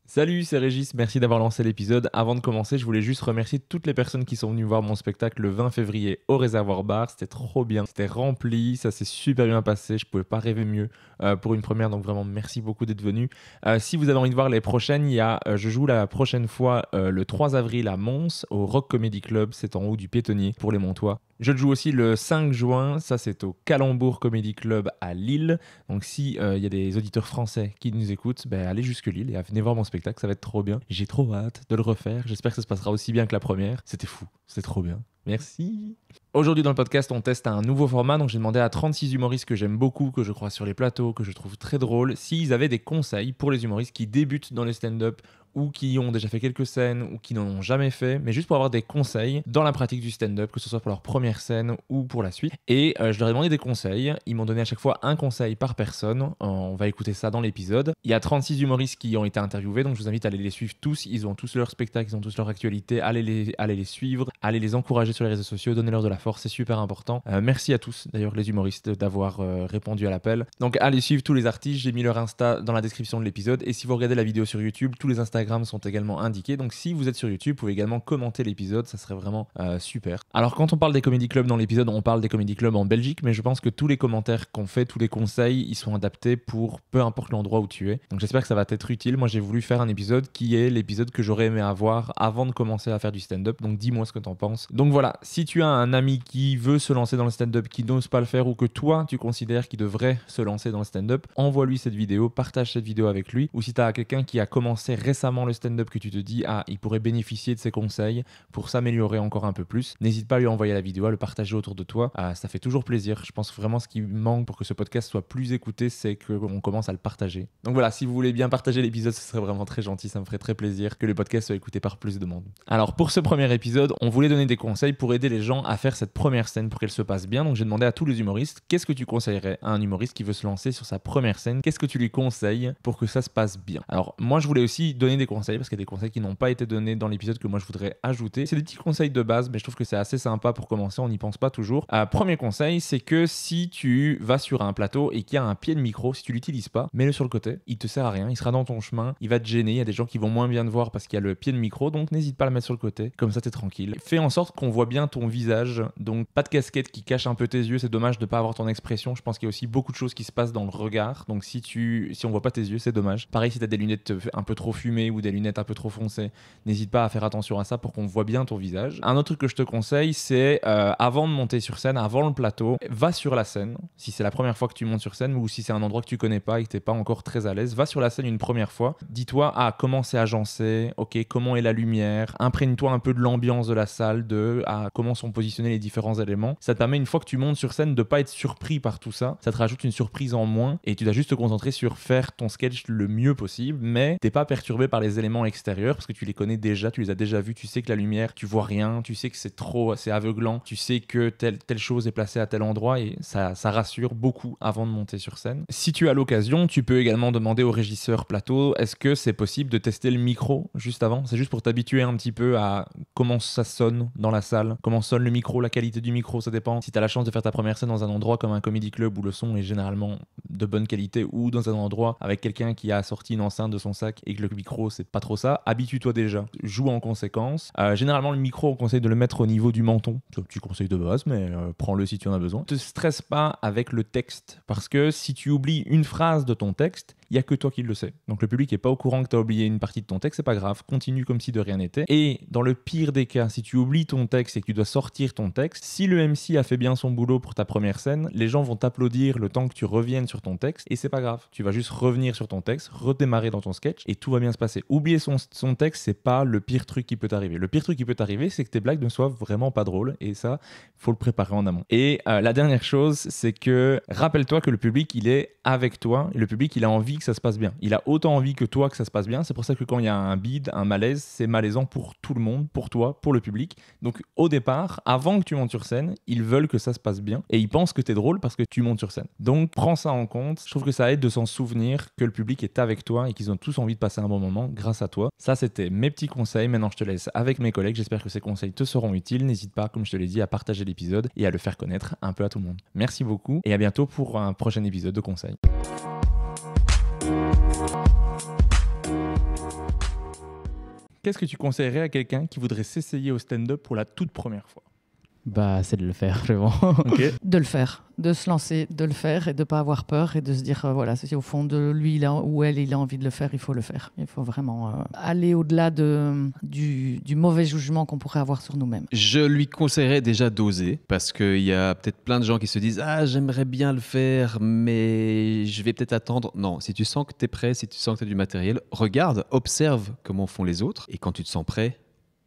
Salut, c'est Régis, merci d'avoir lancé l'épisode. Avant de commencer, je voulais juste remercier toutes les personnes qui sont venues voir mon spectacle le 20 février au Réservoir Bar. C'était trop bien, c'était rempli, ça s'est super bien passé, je pouvais pas rêver mieux pour une première, donc vraiment merci beaucoup d'être venus. Si vous avez envie de voir les prochaines, je joue la prochaine fois le 3 avril à Mons, au Rock Comedy Club, c'est en haut du Piétonnier pour les Montois. Je le joue aussi le 5 juin, ça c'est au Calembour Comedy Club à Lille. Donc si y a des auditeurs français qui nous écoutent, allez jusque Lille et venez voir mon spectacle, ça va être trop bien. J'ai trop hâte de le refaire, j'espère que ça se passera aussi bien que la première. C'était fou, c'était trop bien. Merci. Aujourd'hui dans le podcast, on teste un nouveau format, donc j'ai demandé à 36 humoristes que j'aime beaucoup, que je crois sur les plateaux, que je trouve très drôles, s'ils avaient des conseils pour les humoristes qui débutent dans le stand-up ou qui ont déjà fait quelques scènes ou qui n'en ont jamais fait, mais juste pour avoir des conseils dans la pratique du stand-up, que ce soit pour leur première scène ou pour la suite. Et je leur ai demandé des conseils, ils m'ont donné à chaque fois un conseil par personne, on va écouter ça dans l'épisode. Il y a 36 humoristes qui ont été interviewés, donc je vous invite à aller les suivre tous, ils ont tous leur spectacle, ils ont tous leur actualité, allez les suivre, allez les encourager sur les réseaux sociaux, donnez-leur de la force, c'est super important. Merci à tous d'ailleurs les humoristes d'avoir répondu à l'appel. Donc allez suivre tous les artistes, j'ai mis leur Insta dans la description de l'épisode, et si vous regardez la vidéo sur YouTube, tous les Instagram sont également indiqués, donc si vous êtes sur YouTube, vous pouvez également commenter l'épisode, ça serait vraiment super. Alors quand on parle des comedy clubs dans l'épisode, on parle des comedy clubs en Belgique, mais je pense que tous les commentaires qu'on fait, tous les conseils, ils sont adaptés pour peu importe l'endroit où tu es. Donc j'espère que ça va t'être utile. Moi j'ai voulu faire un épisode qui est l'épisode que j'aurais aimé avoir avant de commencer à faire du stand-up, donc dis-moi ce que t'en penses. Donc voilà, si tu as un ami qui veut se lancer dans le stand-up, qui n'ose pas le faire, ou que toi tu considères qu'il devrait se lancer dans le stand-up, envoie-lui cette vidéo, partage cette vidéo avec lui, ou si tu as quelqu'un qui a commencé récemment le stand-up, que tu te dis il pourrait bénéficier de ses conseils pour s'améliorer encore un peu plus, n'hésite pas à lui envoyer la vidéo, à le partager autour de toi, ça fait toujours plaisir. Je pense vraiment ce qui manque pour que ce podcast soit plus écouté, c'est qu'on commence à le partager. Donc voilà, si vous voulez bien partager l'épisode, ce serait vraiment très gentil, ça me ferait très plaisir que le podcast soit écouté par plus de monde. Alors pour ce premier épisode, on voulait donner des conseils pour aider les gens à faire cette première scène pour qu'elle se passe bien, donc j'ai demandé à tous les humoristes, qu'est-ce que tu conseillerais à un humoriste qui veut se lancer sur sa première scène, qu'est-ce que tu lui conseilles pour que ça se passe bien. Alors moi je voulais aussi donner des conseils, parce qu'il y a des conseils qui n'ont pas été donnés dans l'épisode que moi je voudrais ajouter. C'est des petits conseils de base, mais je trouve que c'est assez sympa pour commencer, on n'y pense pas toujours. Premier conseil, c'est que si tu vas sur un plateau et qu'il y a un pied de micro, si tu l'utilises pas, mets-le sur le côté, il te sert à rien, il sera dans ton chemin, il va te gêner, il y a des gens qui vont moins bien te voir parce qu'il y a le pied de micro, donc n'hésite pas à le mettre sur le côté, comme ça t'es tranquille. Fais en sorte qu'on voit bien ton visage, donc pas de casquette qui cache un peu tes yeux, c'est dommage de pas avoir ton expression, je pense qu'il y a aussi beaucoup de choses qui se passent dans le regard, donc si on voit pas tes yeux, c'est dommage. Pareil si t'as des lunettes un peu trop fumées ou des lunettes un peu trop foncées, n'hésite pas à faire attention à ça pour qu'on voit bien ton visage. Un autre truc que je te conseille, c'est avant de monter sur scène, avant le plateau, va sur la scène. Si c'est la première fois que tu montes sur scène ou si c'est un endroit que tu connais pas et que t'es pas encore très à l'aise, va sur la scène une première fois. Dis-toi comment c'est agencé, comment est la lumière, imprègne-toi un peu de l'ambiance de la salle, comment sont positionnés les différents éléments. Ça te permet une fois que tu montes sur scène de pas être surpris par tout ça. Ça te rajoute une surprise en moins et tu dois juste te concentrer sur faire ton sketch le mieux possible, mais t'es pas perturbé par les éléments extérieurs parce que tu les connais déjà, tu les as déjà vus, tu sais que la lumière, tu vois rien, tu sais que c'est aveuglant, tu sais que telle chose est placée à tel endroit et ça rassure beaucoup avant de monter sur scène. Si tu as l'occasion, tu peux également demander au régisseur plateau, est-ce que c'est possible de tester le micro juste avant? C'est juste pour t'habituer un petit peu à comment ça sonne dans la salle, comment sonne le micro, la qualité du micro, ça dépend. Si tu as la chance de faire ta première scène dans un endroit comme un comedy club où le son est généralement de bonne qualité, ou dans un endroit avec quelqu'un qui a sorti une enceinte de son sac et que le micro c'est pas trop ça, habitue-toi déjà, joue en conséquence. Généralement le micro on conseille de le mettre au niveau du menton, c'est un petit conseil de base mais prends-le si tu en as besoin. Ne te stresse pas avec le texte parce que si tu oublies une phrase de ton texte, il n'y a que toi qui le sais. Donc le public n'est pas au courant que tu as oublié une partie de ton texte, c'est pas grave, continue comme si de rien n'était. Et dans le pire des cas, si tu oublies ton texte et que tu dois sortir ton texte, si le MC a fait bien son boulot pour ta première scène, les gens vont t'applaudir le temps que tu reviennes sur ton texte et c'est pas grave. Tu vas juste revenir sur ton texte, redémarrer dans ton sketch et tout va bien se passer. Oublier son texte, c'est pas le pire truc qui peut t'arriver. Le pire truc qui peut t'arriver, c'est que tes blagues ne soient vraiment pas drôles et ça, faut le préparer en amont. Et la dernière chose, c'est que rappelle-toi que le public, il est avec toi et le public, il a envie que que ça se passe bien. Il a autant envie que toi que ça se passe bien. C'est pour ça que quand il y a un bide, un malaise, c'est malaisant pour tout le monde, pour toi, pour le public. Donc au départ, avant que tu montes sur scène, ils veulent que ça se passe bien et ils pensent que t'es drôle parce que tu montes sur scène. Donc prends ça en compte. Je trouve que ça aide de s'en souvenir que le public est avec toi et qu'ils ont tous envie de passer un bon moment grâce à toi. Ça, c'était mes petits conseils. Maintenant, je te laisse avec mes collègues. J'espère que ces conseils te seront utiles. N'hésite pas, comme je te l'ai dit, à partager l'épisode et à le faire connaître un peu à tout le monde. Merci beaucoup et à bientôt pour un prochain épisode de conseils. Qu'est-ce que tu conseillerais à quelqu'un qui voudrait s'essayer au stand-up pour la toute première fois? Bah, c'est de le faire, vraiment. Okay. De le faire, de se lancer, de le faire et de ne pas avoir peur et de se dire, voilà, si au fond de lui ou elle, il a envie de le faire, il faut le faire. Il faut vraiment aller au-delà du mauvais jugement qu'on pourrait avoir sur nous-mêmes. Je lui conseillerais déjà d'oser, parce qu'il y a peut-être plein de gens qui se disent « Ah, j'aimerais bien le faire, mais je vais peut-être attendre. » Non, si tu sens que tu es prêt, si tu sens que tu as du matériel, regarde, observe comment font les autres, et quand tu te sens prêt,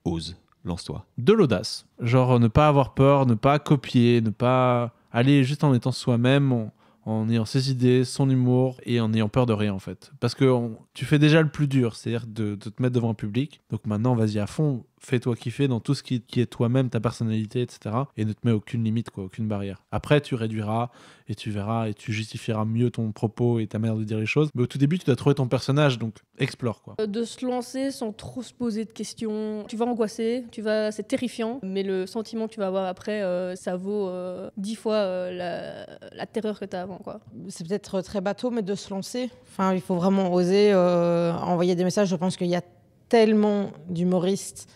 ose. Lance-toi. De l'audace. Genre ne pas avoir peur, ne pas copier, ne pas aller juste en étant soi-même, en ayant ses idées, son humour et en ayant peur de rien en fait. Parce que tu fais déjà le plus dur, c'est-à-dire de te mettre devant un public. Donc maintenant, vas-y à fond, fais-toi kiffer dans tout ce qui est toi-même, ta personnalité, etc. Et ne te mets aucune limite, quoi, aucune barrière. Après, tu réduiras et tu verras et tu justifieras mieux ton propos et ta manière de dire les choses. Mais au tout début, tu dois trouver ton personnage, donc explore, quoi. De se lancer sans trop se poser de questions. Tu vas angoisser, c'est terrifiant, mais le sentiment que tu vas avoir après, ça vaut 10 fois la terreur que tu as avant, quoi. C'est peut-être très bateau, mais de se lancer. Enfin, il faut vraiment oser envoyer des messages. Je pense qu'il y a tellement d'humoristes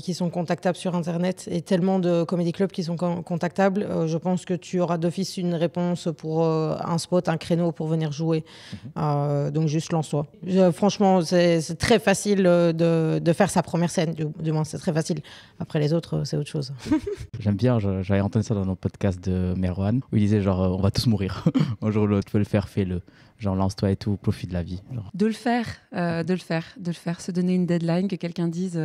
qui sont contactables sur Internet et tellement de comédie clubs qui sont contactables. Je pense que tu auras d'office une réponse pour un spot, un créneau pour venir jouer. Donc juste lance-toi. Franchement, c'est très facile de faire sa première scène. Du moins, c'est très facile. Après les autres, c'est autre chose. J'aime bien, j'avais entendu ça dans le podcast de Merwan, où il disait genre on va tous mourir. Un jour ou l'autre, tu peux le faire, fais-le. Genre lance-toi et tout, profite de la vie. Genre. De le faire, se donner une deadline, que quelqu'un dise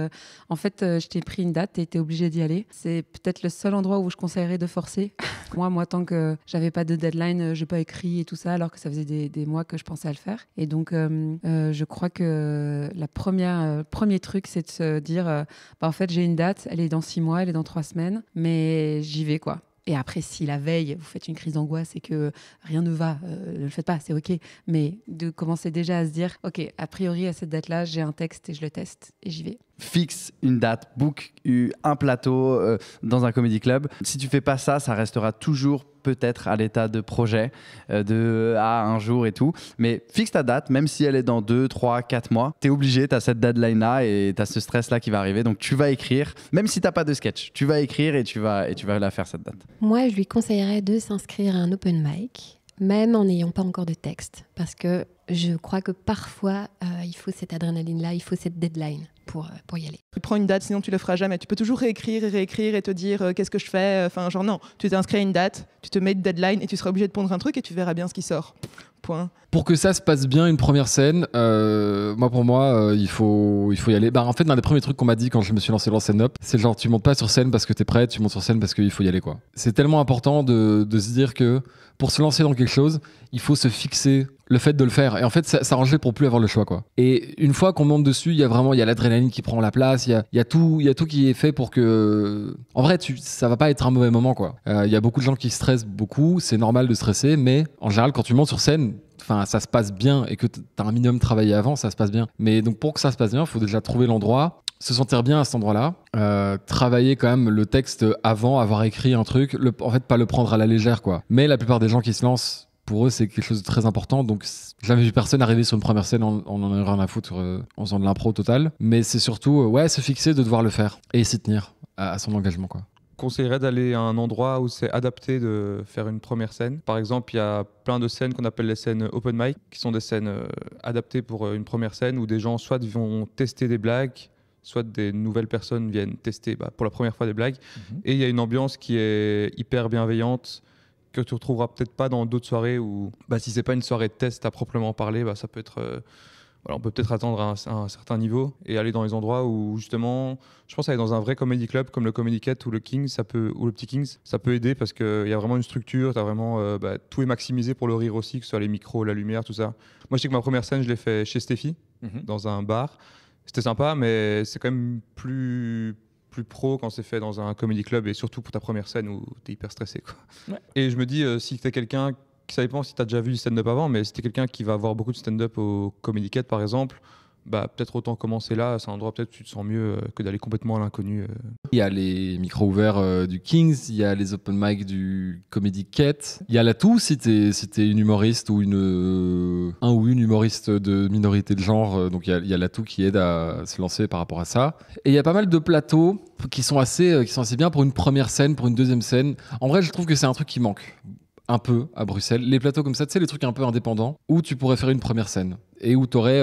en fait je t'ai pris une date et t'es obligé d'y aller. C'est peut-être le seul endroit où je conseillerais de forcer. moi tant que j'avais pas de deadline, j'ai pas écrit et tout ça, alors que ça faisait des mois que je pensais à le faire. Et donc je crois que premier truc, c'est de se dire en fait j'ai une date, elle est dans 6 mois, elle est dans 3 semaines, mais j'y vais quoi. Et après, si la veille, vous faites une crise d'angoisse et que rien ne va, ne le faites pas, c'est OK. Mais de commencer déjà à se dire, OK, a priori, à cette date-là, j'ai un texte et je le teste et j'y vais. Fixe une date, book un plateau dans un comedy club. Si tu fais pas ça, ça restera toujours peut-être à l'état de projet, un jour et tout. Mais fixe ta date, même si elle est dans 2, 3, 4 mois. Tu es obligé, tu as cette deadline-là et tu as ce stress-là qui va arriver. Donc tu vas écrire, même si tu n'as pas de sketch, tu vas écrire et tu vas la faire cette date. Moi, je lui conseillerais de s'inscrire à un open mic, même en n'ayant pas encore de texte. Parce que je crois que parfois, il faut cette adrénaline-là, il faut cette deadline pour y aller. Tu prends une date, sinon tu le feras jamais. Tu peux toujours réécrire et te dire qu'est-ce que je fais. Enfin, genre non, tu t'es inscrit à une date, tu te mets une deadline et tu seras obligé de pondre un truc et tu verras bien ce qui sort. Point. Pour que ça se passe bien une première scène, pour moi, il faut y aller. En fait, l'un des premiers trucs qu'on m'a dit quand je me suis lancé dans le stand-up, c'est genre tu montes pas sur scène parce que t'es prêt, tu montes sur scène parce qu'il faut y aller, quoi. C'est tellement important de se dire que pour se lancer dans quelque chose, il faut se fixer le fait de le faire. Et en fait, ça s'arrangeait pour plus avoir le choix, quoi. Et une fois qu'on monte dessus, il y a l'adrénaline qui prend la place, il y a tout qui est fait pour que... En vrai, ça va pas être un mauvais moment, quoi. Il y a beaucoup de gens qui stressent beaucoup, c'est normal de stresser, mais en général, quand tu montes sur scène, ça se passe bien et que t'as un minimum travaillé avant, ça se passe bien. Mais donc pour que ça se passe bien, il faut déjà trouver l'endroit, se sentir bien à cet endroit-là, travailler quand même le texte avant, avoir écrit un truc, en fait pas le prendre à la légère, quoi. Mais la plupart des gens qui se lancent, pour eux c'est quelque chose de très important, donc j'ai jamais vu personne arriver sur une première scène en ayant rien à foutre, en faisant de l'impro total. Mais c'est surtout se fixer de devoir le faire et s'y tenir à son engagement, quoi. Conseillerais d'aller à un endroit où c'est adapté de faire une première scène. Par exemple, il y a plein de scènes qu'on appelle les scènes open mic, qui sont des scènes adaptées pour une première scène où des gens soit vont tester des blagues, soit des nouvelles personnes viennent tester pour la première fois des blagues. Et il y a une ambiance qui est hyper bienveillante, que tu ne retrouveras peut-être pas dans d'autres soirées où, si c'est pas une soirée de test à proprement parler, ça peut être Voilà, on peut peut-être attendre à un certain niveau et aller dans les endroits où justement, je pense aller dans un vrai comedy club comme le Comedy Cat ou le King, ou le Petit Kings, ça peut aider parce qu'il y a vraiment une structure, t'as vraiment, tout est maximisé pour le rire aussi, que ce soit les micros, la lumière, tout ça. Moi, je sais que ma première scène, je l'ai fait chez Steffi, dans un bar. C'était sympa, mais c'est quand même plus pro quand c'est fait dans un comedy club et surtout pour ta première scène où t'es hyper stressé, quoi. Ouais. Et je me dis, si t'es quelqu'un, ça dépend si t'as déjà vu du stand-up avant, mais si t'es quelqu'un qui va voir beaucoup de stand-up au Comedy Cat par exemple, peut-être autant commencer là, c'est un endroit peut-être où tu te sens mieux que d'aller complètement à l'inconnu. Il y a les micros ouverts du Kings, il y a les open mic du Comedy Cat, il y a l'atout si t'es une humoriste ou une humoriste de minorité de genre, donc il y a l'atout qui aide à se lancer par rapport à ça. Et il y a pas mal de plateaux qui sont assez bien pour une première scène, pour une deuxième scène. En vrai, je trouve que c'est un truc qui manque un peu à Bruxelles. Les plateaux comme ça, tu sais, les trucs un peu indépendants, où tu pourrais faire une première scène et où tu aurais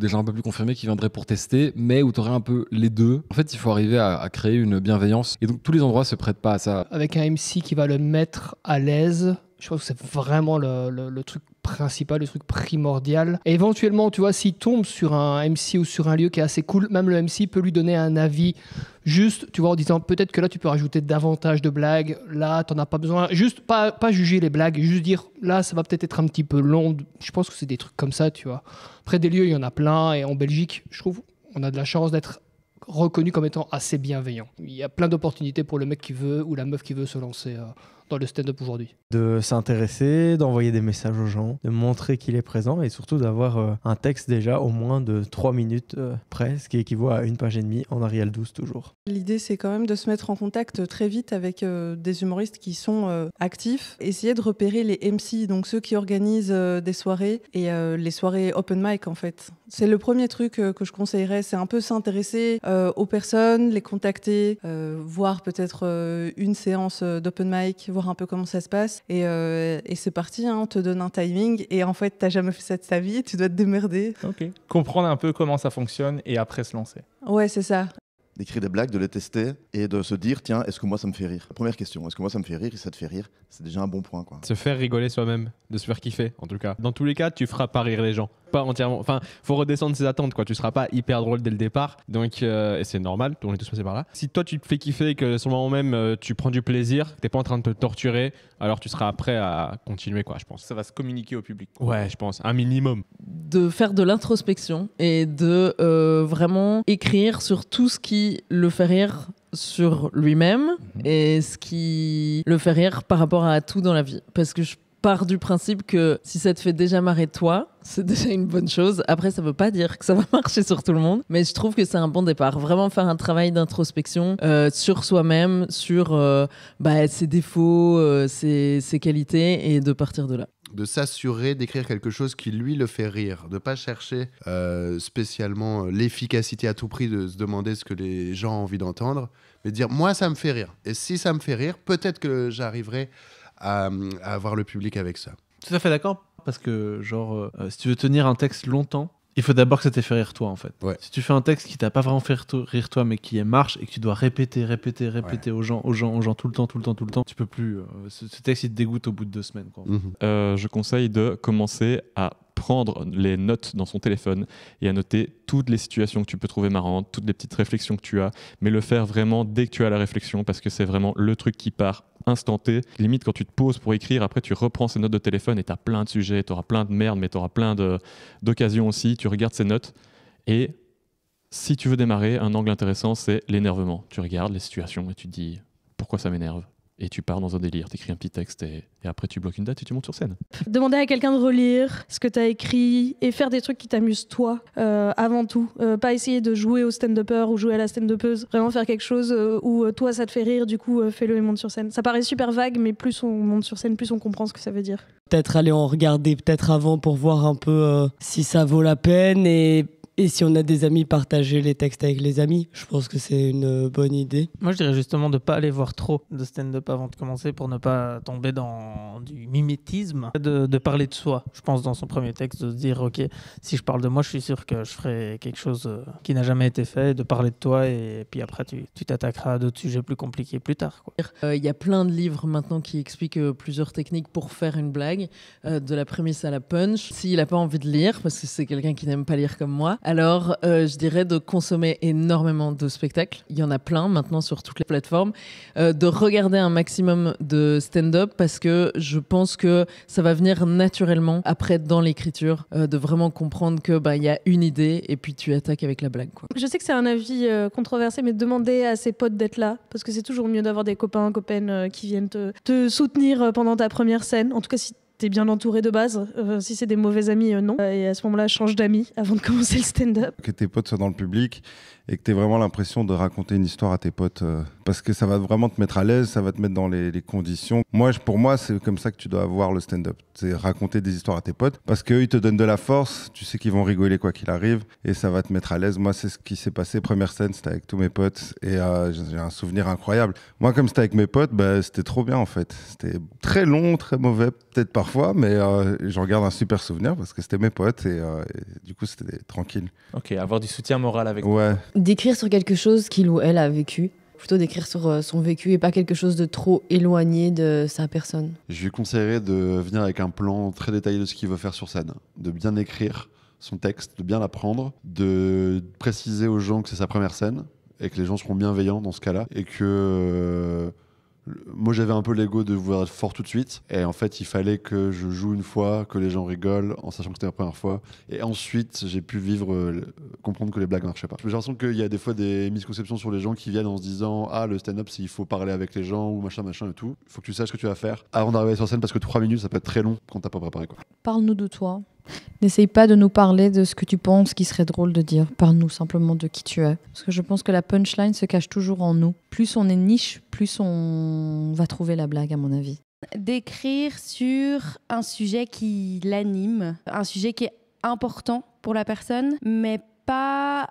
des gens un peu plus confirmés qui viendraient pour tester, mais où tu aurais un peu les deux. En fait, il faut arriver à créer une bienveillance. Et donc, tous les endroits se prêtent pas à ça. Avec un MC qui va le mettre à l'aise, je pense que c'est vraiment le truc principal, le truc primordial. Et éventuellement, tu vois, s'il tombe sur un MC ou sur un lieu qui est assez cool, même le MC peut lui donner un avis juste, tu vois, en disant peut-être que là, tu peux rajouter davantage de blagues, là, t'en as pas besoin. Juste pas juger les blagues, juste dire là, ça va peut-être être un petit peu long. Je pense que c'est des trucs comme ça, tu vois. Après, des lieux, il y en a plein. Et en Belgique, je trouve, on a de la chance d'être reconnu comme étant assez bienveillant. Il y a plein d'opportunités pour le mec qui veut ou la meuf qui veut se lancer dans le stand-up aujourd'hui. De s'intéresser, d'envoyer des messages aux gens, de montrer qu'il est présent et surtout d'avoir un texte déjà au moins de 3 minutes près, ce qui équivaut à 1 page et demie en Arial 12 toujours. L'idée, c'est quand même de se mettre en contact très vite avec des humoristes qui sont actifs. Essayer de repérer les MC, donc ceux qui organisent des soirées et les soirées open mic en fait. C'est le premier truc que je conseillerais, c'est un peu s'intéresser aux personnes, les contacter, voir peut-être une séance d'open mic, voir un peu comment ça se passe. Et c'est parti, hein, on te donne un timing et en fait, t'as jamais fait ça de ta vie, tu dois te démerder. Ok. Comprendre un peu comment ça fonctionne et après se lancer. Ouais, c'est ça. D'écrire des blagues, de les tester et de se dire tiens, est-ce que moi ça me fait rire? La première question, est-ce que moi ça me fait rire et ça te fait rire? C'est déjà un bon point, quoi. Se faire rigoler soi-même, de se faire kiffer en tout cas. Dans tous les cas, tu feras pas rire les gens. Pas entièrement. Enfin, faut redescendre ses attentes, quoi. Tu seras pas hyper drôle dès le départ. Donc, et c'est normal, on est tous passés par là. Si toi tu te fais kiffer et que sur le moment même tu prends du plaisir, t'es pas en train de te torturer, alors tu seras prêt à continuer, quoi, je pense. Ça va se communiquer au public. Ouais, je pense. Un minimum. De faire de l'introspection et de vraiment écrire sur tout ce qui le fait rire sur lui-même et ce qui le fait rire par rapport à tout dans la vie. Parce que je pars du principe que si ça te fait déjà marrer toi, c'est déjà une bonne chose. Après, ça veut pas dire que ça va marcher sur tout le monde, mais je trouve que c'est un bon départ. Vraiment faire un travail d'introspection sur soi-même, sur ses défauts, ses qualités et de partir de là. De s'assurer d'écrire quelque chose qui lui le fait rire, de pas chercher spécialement l'efficacité à tout prix, de se demander ce que les gens ont envie d'entendre, mais de dire moi ça me fait rire. Et si ça me fait rire, peut-être que j'arriverai à avoir le public avec ça. Tout à fait d'accord, parce que si tu veux tenir un texte longtemps, il faut d'abord que ça t'ait fait rire toi en fait. Ouais. Si tu fais un texte qui t'a pas vraiment fait rire toi, mais qui marche et que tu dois répéter aux gens tout le temps, tu peux plus. Ce texte il te dégoûte au bout de 2 semaines, quoi. Je conseille de commencer à prendre les notes dans son téléphone et à noter toutes les situations que tu peux trouver marrantes, toutes les petites réflexions que tu as, mais le faire vraiment dès que tu as la réflexion parce que c'est vraiment le truc qui part instant T. Limite quand tu te poses pour écrire, après tu reprends ces notes de téléphone et tu as plein de sujets, tu auras plein de merde, mais tu auras plein d'occasions aussi. Tu regardes ces notes et si tu veux démarrer, un angle intéressant c'est l'énervement. Tu regardes les situations et tu te dis pourquoi ça m'énerve. Et tu pars dans un délire, tu écris un petit texte et après tu bloques une date et tu montes sur scène. Demander à quelqu'un de relire ce que tu as écrit et faire des trucs qui t'amusent toi avant tout. Pas essayer de jouer au stand-upper ou jouer à la stand-upeuse. Vraiment faire quelque chose où toi ça te fait rire, du coup fais-le et monte sur scène. Ça paraît super vague, mais plus on monte sur scène, plus on comprend ce que ça veut dire. Peut-être aller en regarder peut-être avant pour voir un peu si ça vaut la peine et Et si on a des amis, partager les textes avec les amis. Je pense que c'est une bonne idée. Moi, je dirais justement de ne pas aller voir trop de stand-up avant de commencer pour ne pas tomber dans du mimétisme. De parler de soi, je pense, dans son premier texte, de se dire, OK, si je parle de moi, je suis sûr que je ferai quelque chose qui n'a jamais été fait, de parler de toi, et puis après, tu t'attaqueras à d'autres sujets plus compliqués plus tard. Il y a plein de livres maintenant qui expliquent plusieurs techniques pour faire une blague, de la prémisse à la punch. S'il n'a pas envie de lire, parce que c'est quelqu'un qui n'aime pas lire comme moi, alors je dirais de consommer énormément de spectacles. Il y en a plein maintenant sur toutes les plateformes. De regarder un maximum de stand-up, parce que je pense que ça va venir naturellement après dans l'écriture, de vraiment comprendre que y a une idée et puis tu attaques avec la blague, quoi. Je sais que c'est un avis controversé, mais demander à ses potes d'être là, parce que c'est toujours mieux d'avoir des copains, copines qui viennent te soutenir pendant ta première scène. En tout cas, si t'es bien entouré de base. Si c'est des mauvais amis, non. Et à ce moment-là, change d'amis avant de commencer le stand-up. Que tes potes soient dans le public et que tu aies vraiment l'impression de raconter une histoire à tes potes, parce que ça va vraiment te mettre à l'aise, ça va te mettre dans les conditions. Pour moi, c'est comme ça que tu dois avoir le stand-up. C'est raconter des histoires à tes potes, parce qu'eux, ils te donnent de la force, tu sais qu'ils vont rigoler quoi qu'il arrive, et ça va te mettre à l'aise. Moi, c'est ce qui s'est passé. Première scène, c'était avec tous mes potes, et j'ai un souvenir incroyable. Moi, comme c'était avec mes potes, c'était trop bien en fait. C'était très long, très mauvais peut-être parfois, mais j'en garde un super souvenir, parce que c'était mes potes, et du coup, c'était tranquille. Ok, avoir du soutien moral avec ouais. D'écrire sur quelque chose qu'il ou elle a vécu, plutôt d'écrire sur son vécu et pas quelque chose de trop éloigné de sa personne. Je lui conseillerais de venir avec un plan très détaillé de ce qu'il veut faire sur scène, de bien écrire son texte, de bien l'apprendre, de préciser aux gens que c'est sa première scène et que les gens seront bienveillants dans ce cas-là, et que moi j'avais un peu l'ego de vouloir être fort tout de suite, et en fait il fallait que je joue une fois, que les gens rigolent en sachant que c'était la première fois, et ensuite j'ai pu comprendre que les blagues marchaient pas. J'ai l'impression qu'il y a des fois des misconceptions sur les gens qui viennent en se disant le stand-up c'est il faut parler avec les gens ou machin et tout. Il faut que tu saches ce que tu vas faire avant d'arriver sur scène, parce que 3 minutes ça peut être très long quand t'as pas préparé quoi. Parle-nous de toi. N'essaye pas de nous parler de ce que tu penses qui serait drôle de dire. Parle-nous simplement de qui tu es. Parce que je pense que la punchline se cache toujours en nous. Plus on est niche, plus on va trouver la blague, à mon avis. D'écrire sur un sujet qui l'anime, un sujet qui est important pour la personne, mais pas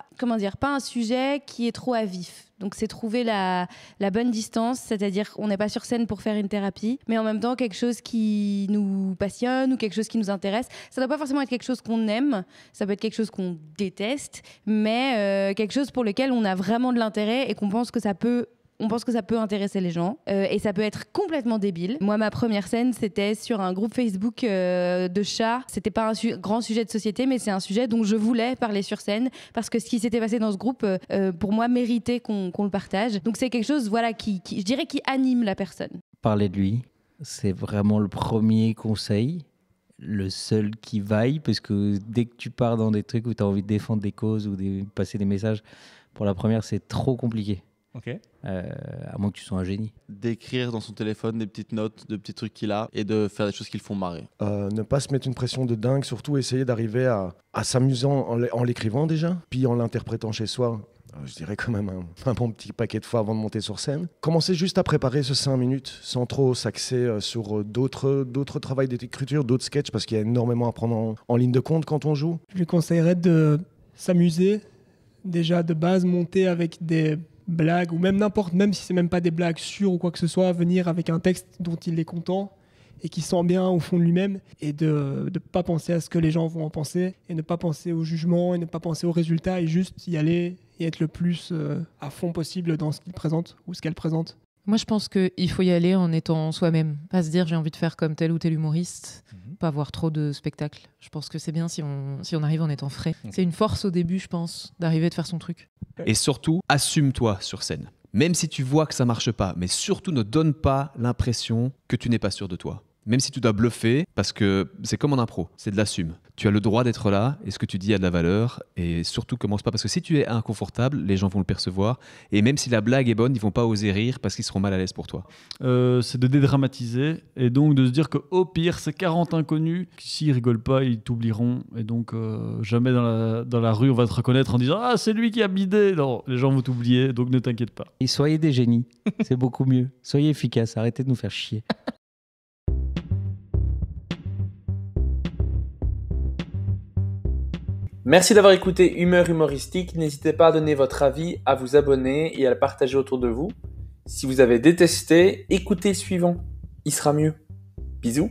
un sujet qui est trop à vif. Donc c'est trouver la bonne distance, c'est-à-dire on n'est pas sur scène pour faire une thérapie, mais en même temps quelque chose qui nous passionne ou quelque chose qui nous intéresse. Ça ne doit pas forcément être quelque chose qu'on aime, ça peut être quelque chose qu'on déteste, mais quelque chose pour lequel on a vraiment de l'intérêt et qu'on pense que ça peut intéresser les gens, et ça peut être complètement débile. Moi, ma première scène, c'était sur un groupe Facebook de chats. C'était pas un grand sujet de société, mais c'est un sujet dont je voulais parler sur scène, parce que ce qui s'était passé dans ce groupe, pour moi, méritait qu'on le partage. Donc c'est quelque chose, qui, je dirais, qui anime la personne. Parler de lui, c'est vraiment le premier conseil, le seul qui vaille, parce que dès que tu pars dans des trucs où tu as envie de défendre des causes ou de passer des messages, pour la première, c'est trop compliqué. Ok. À moins que tu sois un génie. D'écrire dans son téléphone des petites notes, de petits trucs qu'il a, et de faire des choses qui le font marrer. Ne pas se mettre une pression de dingue, surtout essayer d'arriver à s'amuser en l'écrivant déjà, puis en l'interprétant chez soi. Je dirais quand même un bon petit paquet de fois avant de monter sur scène. Commencez juste à préparer ce 5 minutes sans trop s'axer sur d'autres travails d'écriture, d'autres sketchs, parce qu'il y a énormément à prendre en ligne de compte quand on joue. Je lui conseillerais de s'amuser, déjà de base, monter avec des blagues, ou même si c'est même pas des blagues sûres ou quoi que ce soit, venir avec un texte dont il est content et qui sent bien au fond de lui-même, et de ne pas penser à ce que les gens vont en penser, et ne pas penser au jugement, et ne pas penser aux résultats, et juste y aller et être le plus à fond possible dans ce qu'il présente ou ce qu'elle présente. Moi, je pense qu'il faut y aller en étant soi-même. Pas se dire j'ai envie de faire comme tel ou tel humoriste, pas voir trop de spectacles. Je pense que c'est bien si on arrive en étant frais. C'est une force au début, je pense, d'arriver de faire son truc. Et surtout, assume-toi sur scène. Même si tu vois que ça marche pas, mais surtout ne donne pas l'impression que tu n'es pas sûr de toi. Même si tu dois bluffer, parce que c'est comme en impro, c'est de l'assume. Tu as le droit d'être là, et ce que tu dis a de la valeur, et surtout commence pas, parce que si tu es inconfortable, les gens vont le percevoir, et même si la blague est bonne, ils vont pas oser rire parce qu'ils seront mal à l'aise pour toi. C'est de dédramatiser, et donc de se dire qu'au pire, c'est 40 inconnus, s'ils rigolent pas, ils t'oublieront, et donc jamais dans la rue on va te reconnaître en disant « Ah, c'est lui qui a bidé !» Non, les gens vont t'oublier, donc ne t'inquiète pas. Et soyez des génies, c'est beaucoup mieux. Soyez efficaces, arrêtez de nous faire chier. Merci d'avoir écouté Humeur humoristique. N'hésitez pas à donner votre avis, à vous abonner et à le partager autour de vous. Si vous avez détesté, écoutez le suivant. Il sera mieux. Bisous.